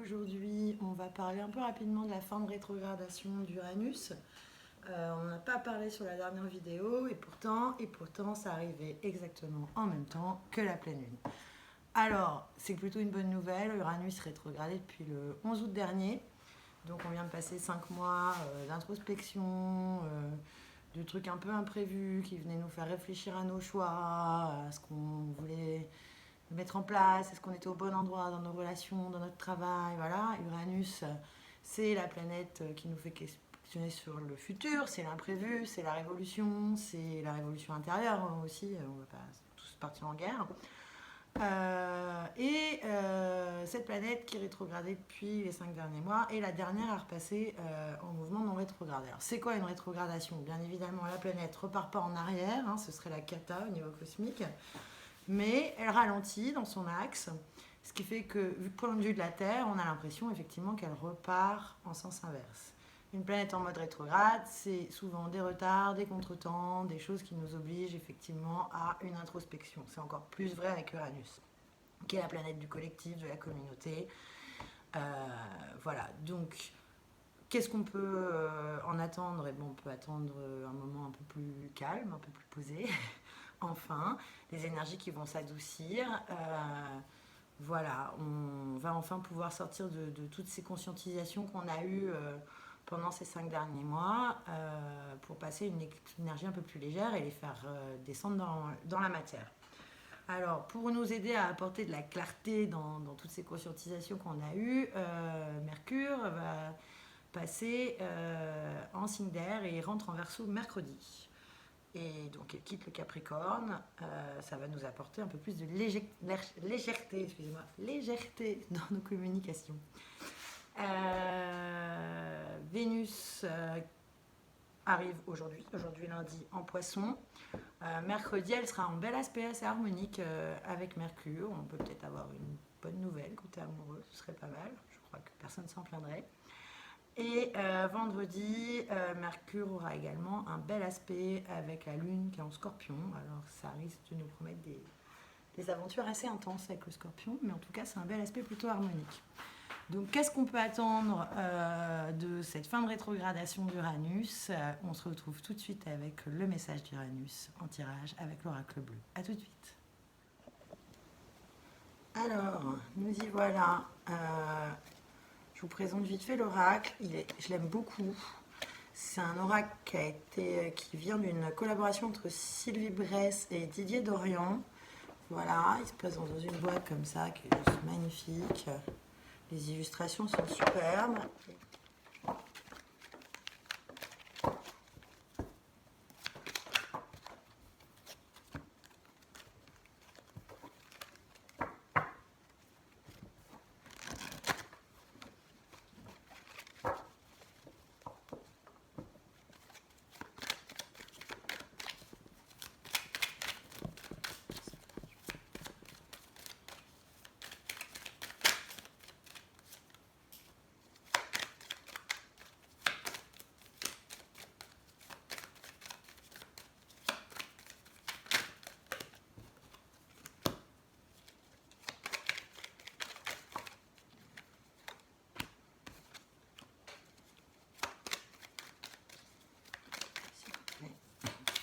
Aujourd'hui, on va parler un peu rapidement de la fin de rétrogradation d'Uranus. On n'a pas parlé sur la dernière vidéo et pourtant, ça arrivait exactement en même temps que la pleine lune. Alors, c'est plutôt une bonne nouvelle. Uranus rétrogradé depuis le 11 août dernier. Donc, on vient de passer 5 mois d'introspection, de trucs un peu imprévus qui venaient nous faire réfléchir à nos choix, à ce qu'on voulait mettre en place, est-ce qu'on était au bon endroit dans nos relations, dans notre travail, voilà. Uranus, c'est la planète qui nous fait questionner sur le futur, c'est l'imprévu, c'est la révolution intérieure aussi, on ne va pas tous partir en guerre. Cette planète qui est rétrogradée depuis les 5 derniers mois est la dernière à repasser en mouvement non rétrograde. Alors c'est quoi une rétrogradation? Bien évidemment la planète repart pas en arrière, hein, ce serait la cata au niveau cosmique, mais elle ralentit dans son axe, ce qui fait que, vu le point de vue de la Terre, on a l'impression effectivement qu'elle repart en sens inverse. Une planète en mode rétrograde, c'est souvent des retards, des contretemps, des choses qui nous obligent effectivement à une introspection. C'est encore plus vrai avec Uranus, qui est la planète du collectif, de la communauté. Voilà, donc qu'est-ce qu'on peut en attendre? Et bon, on peut attendre un moment un peu plus calme, un peu plus posé. Enfin, les énergies qui vont s'adoucir. Voilà, on va enfin pouvoir sortir de toutes ces conscientisations qu'on a eues pendant ces 5 derniers mois pour passer une énergie un peu plus légère et les faire descendre dans la matière. Alors, pour nous aider à apporter de la clarté dans toutes ces conscientisations qu'on a eues, Mercure va passer en signe d'air et rentre en Verseau mercredi. Et donc elle quitte le Capricorne, ça va nous apporter un peu plus de légèreté dans nos communications. Vénus arrive aujourd'hui lundi en Poisson. Mercredi, elle sera en bel aspect assez harmonique avec Mercure. On peut peut-être avoir une bonne nouvelle côté amoureux, ce serait pas mal. Je crois que personne ne s'en plaindrait. Et vendredi, Mercure aura également un bel aspect avec la Lune qui est en Scorpion. Alors ça risque de nous promettre des aventures assez intenses avec le Scorpion, mais en tout cas c'est un bel aspect plutôt harmonique. Donc qu'est-ce qu'on peut attendre de cette fin de rétrogradation d'Uranus? On se retrouve tout de suite avec le message d'Uranus en tirage avec l'oracle bleu. A tout de suite. Alors, nous y voilà. Je vous présente vite fait l'oracle. Je l'aime beaucoup. C'est un oracle qui vient d'une collaboration entre Sylvie Bresse et Didier Dorian. Voilà, il se présente dans une boîte comme ça, qui est juste magnifique. Les illustrations sont superbes.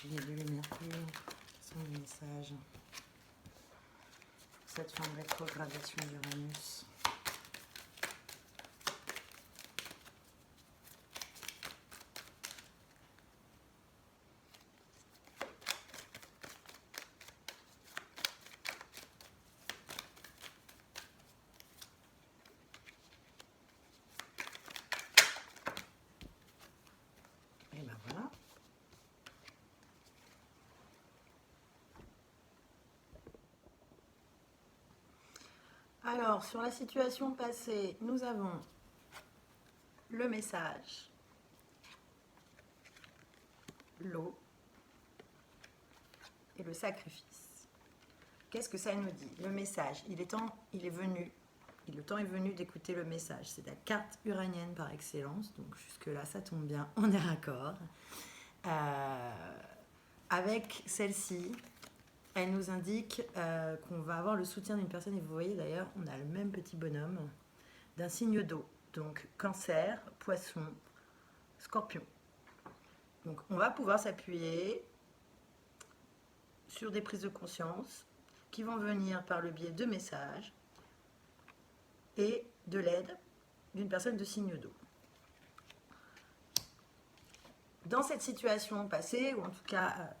Il y a de Mercure, son message pour cette fin de rétrogradation d'Uranus. Et ben voilà. Alors, sur la situation passée, nous avons le message, l'eau et le sacrifice. Qu'est-ce que ça nous dit? Le message, le temps est venu d'écouter le message. C'est la carte uranienne par excellence, donc jusque-là, ça tombe bien, on est raccord. Avec celle-ci, elle nous indique qu'on va avoir le soutien d'une personne, et vous voyez d'ailleurs, on a le même petit bonhomme. d'un signe d'eau. Donc Cancer, Poisson, Scorpion. Donc on va pouvoir s'appuyer sur des prises de conscience qui vont venir par le biais de messages et de l'aide d'une personne de signe d'eau. Dans cette situation passée, ou en tout cas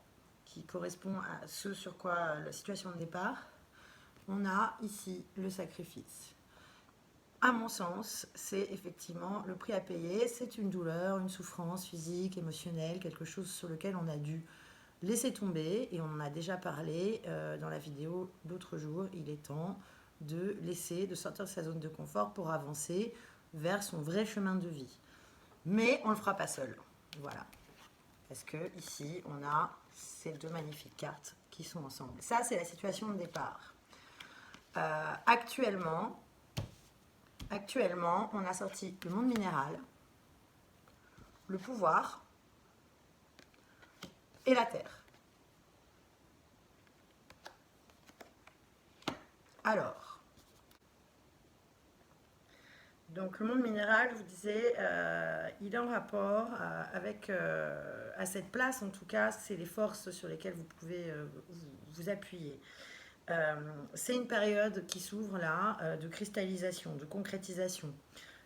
qui correspond à ce sur quoi la situation de départ, on a ici le sacrifice. À mon sens, c'est effectivement le prix à payer, c'est une douleur, une souffrance physique, émotionnelle, quelque chose sur lequel on a dû laisser tomber, et on en a déjà parlé dans la vidéo l'autre jour. Il est temps de sortir de sa zone de confort pour avancer vers son vrai chemin de vie. Mais on ne le fera pas seul, voilà. Parce que ici, on a ces deux magnifiques cartes qui sont ensemble. Ça, c'est la situation de départ. Actuellement, on a sorti le monde minéral, le pouvoir et la terre. Alors, donc le monde minéral, je vous disais, il est en rapport avec, à cette place, en tout cas, c'est les forces sur lesquelles vous pouvez vous appuyer. C'est une période qui s'ouvre là, de cristallisation, de concrétisation.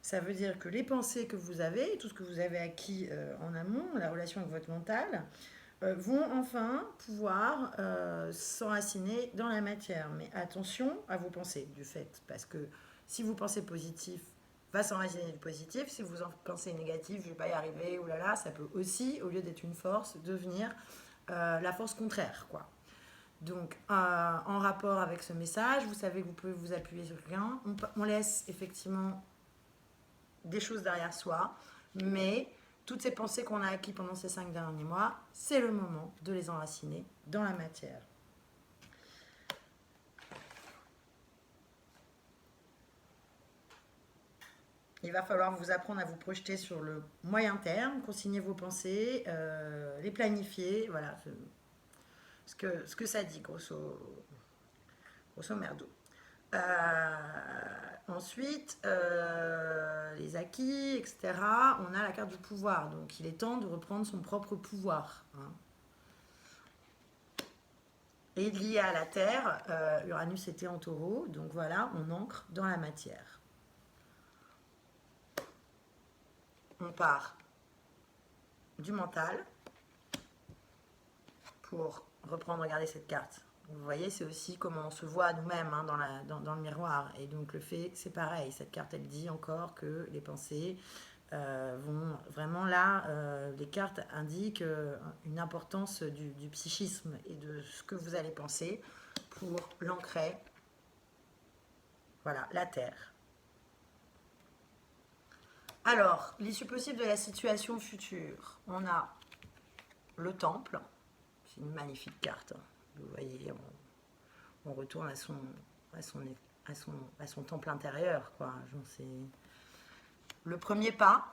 Ça veut dire que les pensées que vous avez, tout ce que vous avez acquis en amont, la relation avec votre mental, vont enfin pouvoir s'enraciner dans la matière. Mais attention à vos pensées, du fait, parce que si vous pensez positif, va s'enraciner du positif. Si vous en pensez négatif, je ne vais pas y arriver, ou là là, ça peut aussi, au lieu d'être une force, devenir la force contraire, quoi. Donc, en rapport avec ce message, vous savez que vous pouvez vous appuyer sur quelqu'un. On laisse effectivement des choses derrière soi, mais toutes ces pensées qu'on a acquises pendant ces 5 derniers mois, c'est le moment de les enraciner dans la matière. Il va falloir vous apprendre à vous projeter sur le moyen terme, consigner vos pensées, les planifier, voilà, ce que ça dit, grosso merdo. Ensuite, les acquis, etc. On a la carte du pouvoir, donc il est temps de reprendre son propre pouvoir. Hein. Et lié à la Terre, Uranus était en Taureau, donc voilà, on ancre dans la matière. On part du mental pour reprendre, regardez cette carte. Vous voyez, c'est aussi comment on se voit nous-mêmes hein, dans le miroir. Et donc le fait, c'est pareil. Cette carte, elle dit encore que les pensées vont vraiment là, les cartes indiquent une importance du psychisme et de ce que vous allez penser pour l'ancrer. Voilà, la Terre. Alors, l'issue possible de la situation future. On a le temple. C'est une magnifique carte. Vous voyez, on retourne à son temple intérieur, quoi. C'est le premier pas,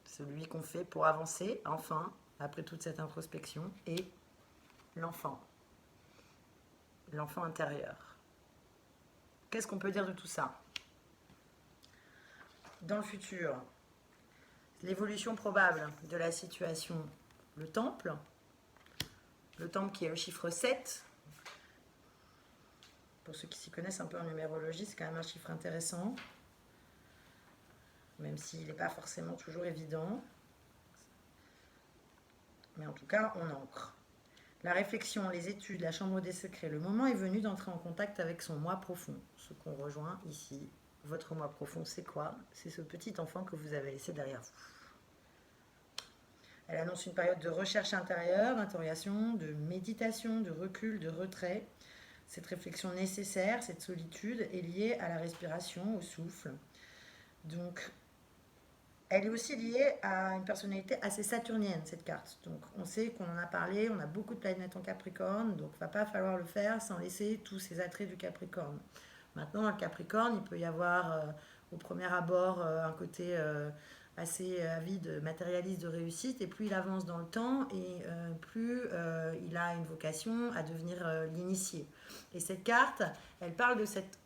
celui qu'on fait pour avancer, enfin, après toute cette introspection, et l'enfant intérieur. Qu'est-ce qu'on peut dire de tout ça? Dans le futur, l'évolution probable de la situation, le temple qui est le chiffre 7. Pour ceux qui s'y connaissent un peu en numérologie, c'est quand même un chiffre intéressant, même s'il n'est pas forcément toujours évident. Mais en tout cas, on ancre. La réflexion, les études, la chambre des secrets, le moment est venu d'entrer en contact avec son moi profond, ce qu'on rejoint ici. Votre moi profond, c'est quoi? C'est ce petit enfant que vous avez laissé derrière vous. Elle annonce une période de recherche intérieure, d'interrogation, de méditation, de recul, de retrait. Cette réflexion nécessaire, cette solitude est liée à la respiration, au souffle. Donc, elle est aussi liée à une personnalité assez saturnienne, cette carte. Donc, on sait qu'on en a parlé, on a beaucoup de planètes en Capricorne, donc il ne va pas falloir le faire sans laisser tous ces attraits du Capricorne. Maintenant, dans le Capricorne, il peut y avoir, au premier abord, un côté assez avide, matérialiste de réussite, et plus il avance dans le temps, et plus il a une vocation à devenir l'initié. Et cette carte, elle parle de cette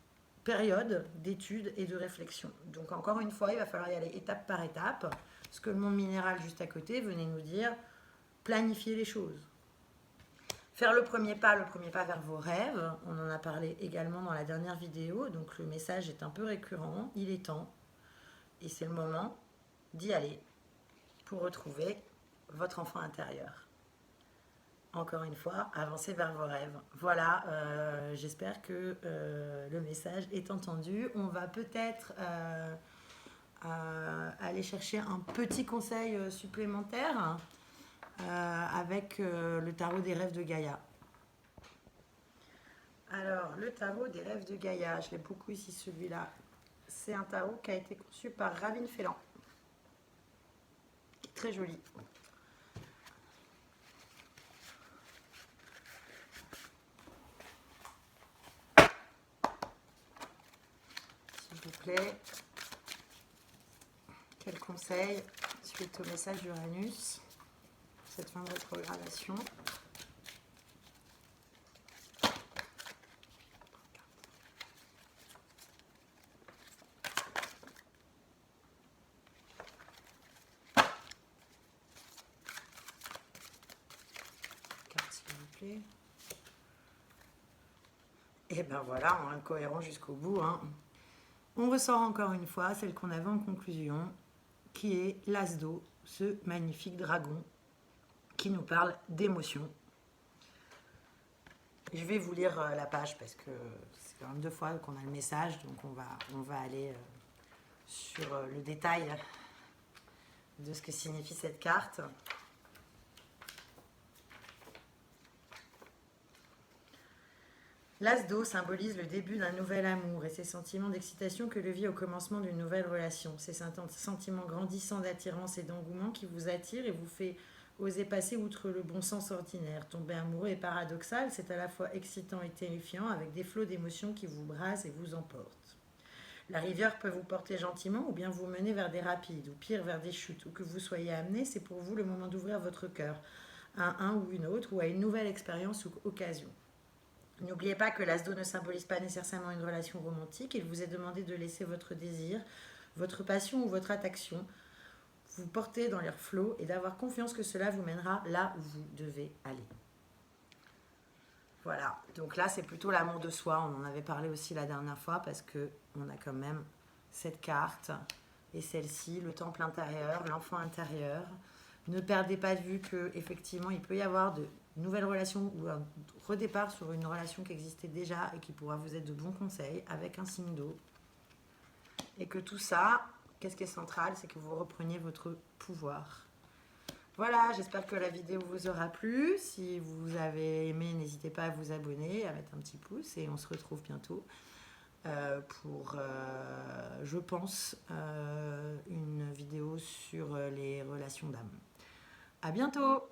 période d'étude et de réflexion. Donc encore une fois, il va falloir y aller étape par étape. Ce que le monde minéral juste à côté venait nous dire, planifier les choses. Faire le premier pas vers vos rêves. On en a parlé également dans la dernière vidéo, donc le message est un peu récurrent, il est temps. Et c'est le moment d'y aller pour retrouver votre enfant intérieur. Encore une fois, avancez vers vos rêves. Voilà, j'espère que le message est entendu. On va peut-être aller chercher un petit conseil supplémentaire avec le tarot des rêves de Gaïa. Alors, le tarot des rêves de Gaïa, je l'ai beaucoup ici celui-là. C'est un tarot qui a été conçu par Rabin Félan. Très joli. S'il vous plaît, quel conseil suite au message d'Uranus pour cette fin de rétrogradation? Carte, s'il vous plaît. Et ben voilà, on est cohérent jusqu'au bout. On ressort encore une fois celle qu'on avait en conclusion, qui est l'As d'eau, ce magnifique dragon qui nous parle d'émotion. Je vais vous lire la page parce que c'est quand même 2 fois qu'on a le message, donc on va aller sur le détail de ce que signifie cette carte. L'As d'eau symbolise le début d'un nouvel amour et ces sentiments d'excitation que le vit au commencement d'une nouvelle relation. Ces sentiments grandissants d'attirance et d'engouement qui vous attirent et vous fait oser passer outre le bon sens ordinaire. Tomber amoureux est paradoxal, c'est à la fois excitant et terrifiant avec des flots d'émotions qui vous brassent et vous emportent. La rivière peut vous porter gentiment ou bien vous mener vers des rapides ou pire vers des chutes. Où que vous soyez amené, c'est pour vous le moment d'ouvrir votre cœur à un ou une autre ou à une nouvelle expérience ou occasion. N'oubliez pas que l'As d'eau ne symbolise pas nécessairement une relation romantique. Il vous est demandé de laisser votre désir, votre passion ou votre attraction vous porter dans leur flot et d'avoir confiance que cela vous mènera là où vous devez aller. Voilà, donc là c'est plutôt l'amour de soi. On en avait parlé aussi la dernière fois parce qu'on a quand même cette carte et celle-ci, le temple intérieur, l'enfant intérieur. Ne perdez pas de vue qu'effectivement il peut y avoir de nouvelles relations ou un redépart sur une relation qui existait déjà et qui pourra vous être de bons conseils avec un signe d'eau. Et que tout ça, qu'est-ce qui est central, c'est que vous repreniez votre pouvoir. Voilà, j'espère que la vidéo vous aura plu. Si vous avez aimé, n'hésitez pas à vous abonner, à mettre un petit pouce et on se retrouve bientôt pour, je pense, une vidéo sur les relations d'âme. À bientôt!